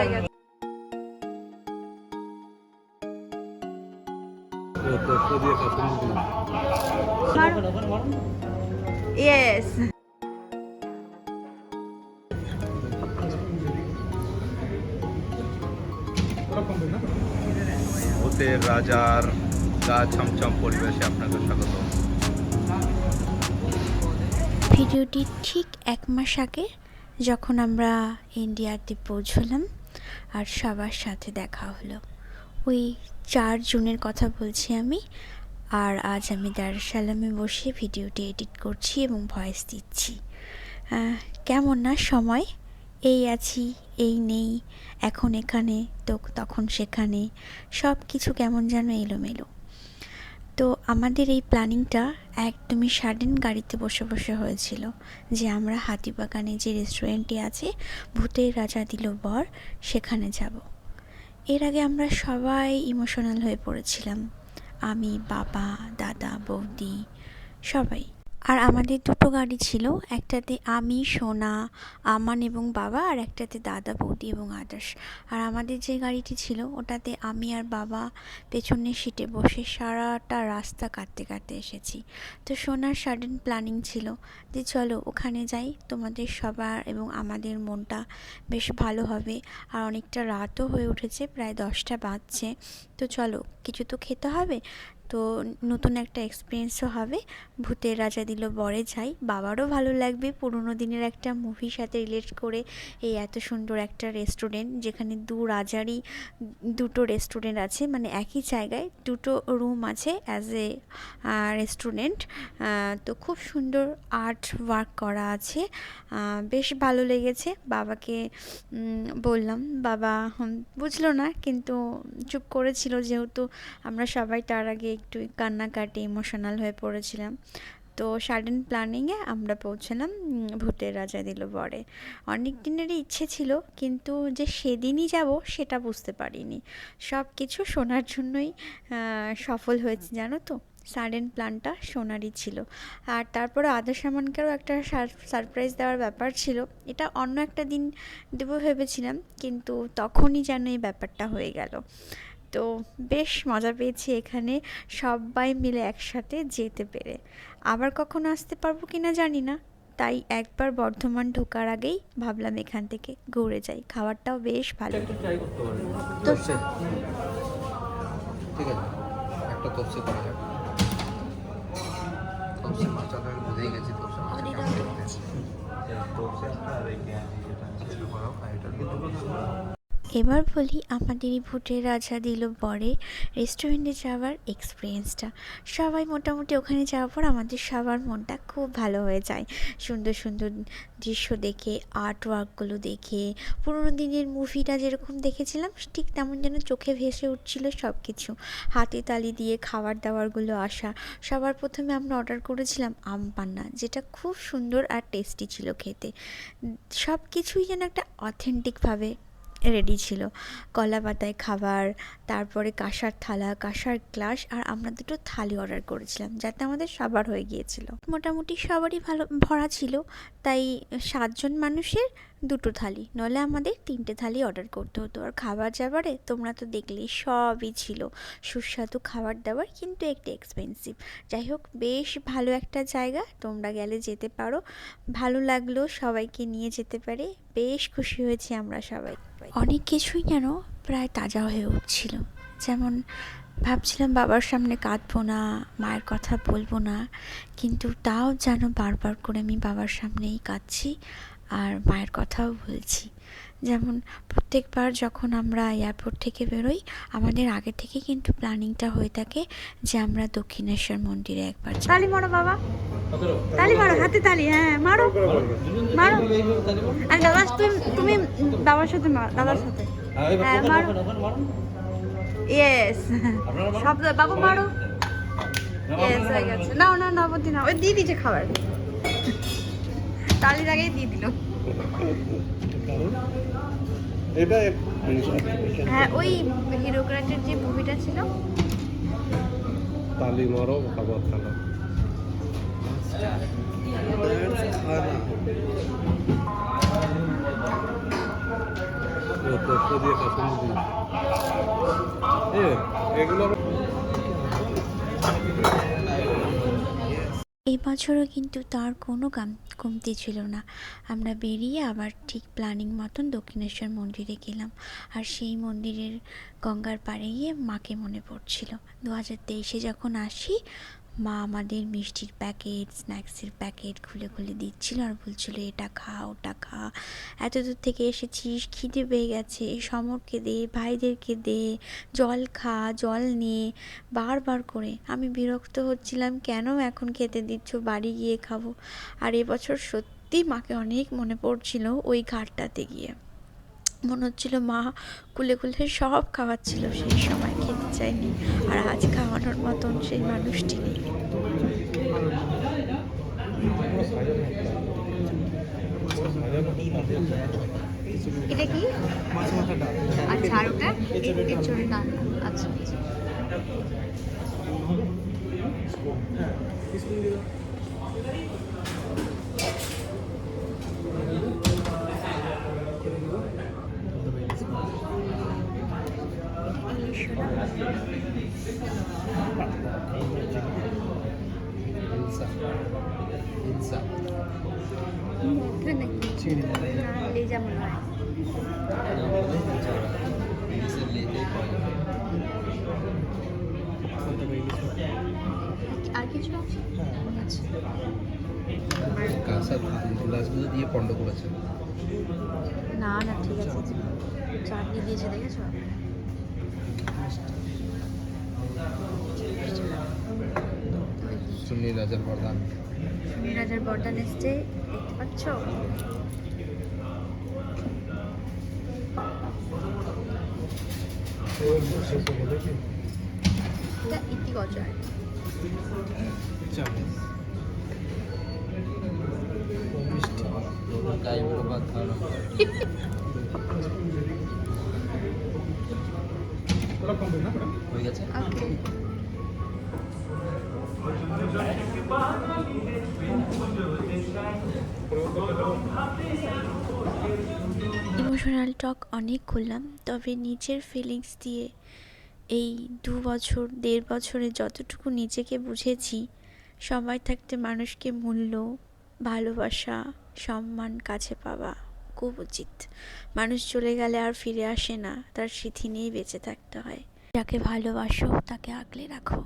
Yes. ভূতের রাজার গা ছমছম পরিবেশে আপনাকে স্বাগত। ভিডিওটি ঠিক 1 মাস আগে যখন আমরা ইন্ডিয়াতে পৌঁছলাম আর সবার সাথে দেখা হলো, ওই 4 জুনের কথা বলছি আমি। আর আজ আমি দারুসালামে বসে ভিডিওটি এডিট করছি এবং ভয়েস দিচ্ছি। কেমন না সময়, এই আছি এই নেই, এখন এখানে তো তখন সেখানে, সব কিছু কেমন যেন এলোমেলো। তো আমাদের এই প্ল্যানিংটা একদমই সাডেন গাড়িতে বসে বসে হয়েছিল যে আমরা হাতিবাগানে যে রেস্টুরেন্টটি আছে ভূতের রাজা দিল বর, সেখানে যাব। এর আগে আমরা সবাই ইমোশনাল হয়ে পড়েছিলাম, আমি, বাবা, দাদা, বৌদি, সবাই। আর আমাদের 2টো গাড়ি ছিল, একটাতে আমি, সোনা, আমান এবং বাবা, আর একটাতে দাদা, বৌদি এবং আদার্স। আর আমাদের যে গাড়িটি ছিল ওটাতে আমি আর বাবা পেছনের সিটে বসে সারাটা রাস্তা কাটতে কাটতে এসেছি। তো সোনার সাডেন প্ল্যানিং ছিল যে চলো ওখানে যাই, তোমাদের সবার এবং আমাদের মনটা বেশ ভালো হবে। আর অনেকটা রাতও হয়ে উঠেছে, প্রায় 10টা বাজছে। তো চলো কিছু তো খেতে হবে, তো নতুন একটা এক্সপিরিয়েন্সও হবে। ভূতের রাজা দিল বরে যাই, বাবারও ভালো লাগবে পুরোনো দিনের একটা মুভির সাথে রিলেট করে। এই এত সুন্দর একটা রেস্টুরেন্ট যেখানে 2 রাজারই 2টো রেস্টুরেন্ট আছে, মানে একই জায়গায় 2টো রুম আছে অ্যাজ এ রেস্টুরেন্ট। তো খুব সুন্দর আর্ট ওয়ার্ক করা আছে, বেশ ভালো লেগেছে। বাবাকে বললাম, বাবা বুঝলো না কিন্তু চুপ করেছিল, যেহেতু আমরা সবাই তার আগে একটু কান্নাকাটি ইমোশনাল হয়ে পড়েছিলাম। তো সাডেন প্ল্যানিংয়ে আমরা পৌঁছলাম ভূতের রাজা দিল বরে। অনেক দিনেরই ইচ্ছে ছিল, কিন্তু যে সেদিনই যাব সেটা বুঝতে পারিনি। সব কিছু শোনার জন্যই সফল হয়েছে, জানো তো। সাডেন প্ল্যানটা সোনারই ছিল। আর তারপরে আদার্স সামানকেও একটা সারপ্রাইজ দেওয়ার ব্যাপার ছিল, এটা অন্য একটা দিন দেবো ভেবেছিলাম, কিন্তু তখনই যেন এই ব্যাপারটা হয়ে গেল। তো বেশ মজা পেয়েছি এখানে সবাই মিলে একসাথে যেতে পেরে। আবার কখনো আসতে পারবো কিনা জানি না, তাই একবার বর্ধমান ঢোকার আগেই ভাবলাম এখান থেকে ঘুরে যাই। খাবারটাও বেশ ভালো। তো ঠিক আছে, একটা তফসি করা যাক। তফসি মাছ আমি বুঝেই গেছি, তফসি মাছ এবার বলি আমাদের এই ভূতের রাজা দিল বরে রেস্টুরেন্টে যাওয়ার এক্সপিরিয়েন্সটা। সবাই মোটামুটি ওখানে যাওয়ার পর আমাদের সবার মনটা খুব ভালো হয়ে যায়, সুন্দর সুন্দর দৃশ্য দেখে, আর্ট ওয়ার্কগুলো দেখে। পুরোনো দিনের মুভিটা যেরকম দেখেছিলাম ঠিক তেমন যেন চোখে ভেসে উঠছিল সব কিছু। হাতে তালি দিয়ে খাবার দাবারগুলো আসা। সবার প্রথমে আমরা অর্ডার করেছিলাম আম পান্না, যেটা খুব সুন্দর আর টেস্টি ছিল খেতে। সব কিছুই যেন একটা অথেন্টিকভাবে রেডি ছিল। কলা পাতায় খাবার, তারপরে কাঁসার থালা, কাঁসার গ্লাস, আর আমরা 2টো থালি অর্ডার করেছিলাম যাতে আমাদের সবার হয়ে গিয়েছিল। মোটামুটি সবারই ভালো ভরা ছিল, তাই 7 জন মানুষের 2টো থালি, নইলে আমাদের 3টে থালি অর্ডার করতে হতো। আর খাবার যাবারে তোমরা তো দেখলেই সবই ছিল সুস্বাদু খাবার দাবার, কিন্তু একটু এক্সপেন্সিভ। যাই হোক, বেশ ভালো একটা জায়গা, তোমরা গেলে যেতে পারো। ভালো লাগলো সবাইকে নিয়ে যেতে পারে, বেশ খুশি হয়েছি আমরা সবাই। অনেক কিছুই যেন প্রায় তাজা হয়ে উঠছিল, যেমন ভাবছিলাম বাবার সামনে কাঁদবো না, মায়ের কথা বলবো না, কিন্তু তাও যেন বারবার করে আমি বাবার সামনেই কাঁদছি আর মায়ের কথাও বলছি। যেমন প্রত্যেকবার যখন আমরা এয়ারপোর্ট থেকে বেরোই, আমাদের আগে থেকে কিন্তু প্ল্যানিংটা হয়ে থাকে যে আমরা দক্ষিণেশ্বর মন্দিরে একবার যাব। তালি মারো বাবা, তালি মারো, হাতে তালি, হ্যাঁ মারো মারো। আর দাদা তুমি বাবার সাথে দাদার সাথে, হ্যাঁ মারো। ইয়েস, শব্দ বাবু মারো। ইয়েস হয়ে গেছে। নাও না নবতী নাও, ওই দিয়ে দিয়েছে খাবার, তালির আগেই দিয়ে দিল। হ্যাঁ, ওই হিরোক্রাটের যে মুভিটা ছিল। তালি মারো, খাবার খানা। এই বছরও কিন্তু তার কোনো কমতি ছিল না। আমরা বেরিয়ে আবার ঠিক প্ল্যানিং মতন দক্ষিণেশ্বর মন্দিরে গেলাম। আর সেই মন্দিরের গঙ্গার পাড়ে গিয়ে মাকে মনে পড়ছিল। 2023-এ যখন আসি, মা আমাদের মিষ্টির প্যাকেট, স্ন্যাক্সের প্যাকেট খুলে খুলে দিচ্ছিল আর বলছিল এটা খা, ওটা খা, এত দূর থেকে এসেছিস, খিদে পেয়ে গেছে, সমরকে দে, ভাইদেরকে দে, জল খা, জল নে, বারবার করে। আমি বিরক্ত হচ্ছিলাম, কেন এখন খেতে দিচ্ছ, বাড়ি গিয়ে খাবো। আর এবছর সত্যি মাকে অনেক মনে পড়ছিল ওই ঘাটটাতে গিয়ে। মনে হচ্ছিল মা কুলে কুলে সব খাওয়াচ্ছিল, সেই সময় খেতে চাইনি। আর আজ খাওয়ানোর মতন সেই মানুষটি নেই। এটা কি? আচ্ছা, আর ওটা এঁচড়ের ডালনা। আচ্ছা আচ্ছা। মধ্যে নাকি? না, লেজা মনে হয়। আর কিছু আছে? আচ্ছা। কাঁচা গ্লাসগুলো দিয়ে পন্ড করেছে। না না, ঠিক আছে। চাটনি দিয়েছে, দেখেছো? সুন্নি রাজার বরদান। সুনীল রাজার বরদান এসছে, দেখতে পাচ্ছ? এটা ইতি গজা। হয়ে গেছে। ওকে। ইমোশনাল টক অনেক করলাম, তবে নিজের ফিলিংস দিয়ে এই 2 বছর 1.5 বছরে যতটুকু নিজেকে বুঝেছি, সবাই থাকতে মানুষকে মূল্য, ভালোবাসা, সম্মান কাছে পাওয়া খুব উচিত। মানুষ চলে গেলে আর ফিরে আসে না, তার স্মৃতি নিয়েই বেঁচে থাকতে হয়। যাকে ভালোবাসো তাকে আগলে রাখো।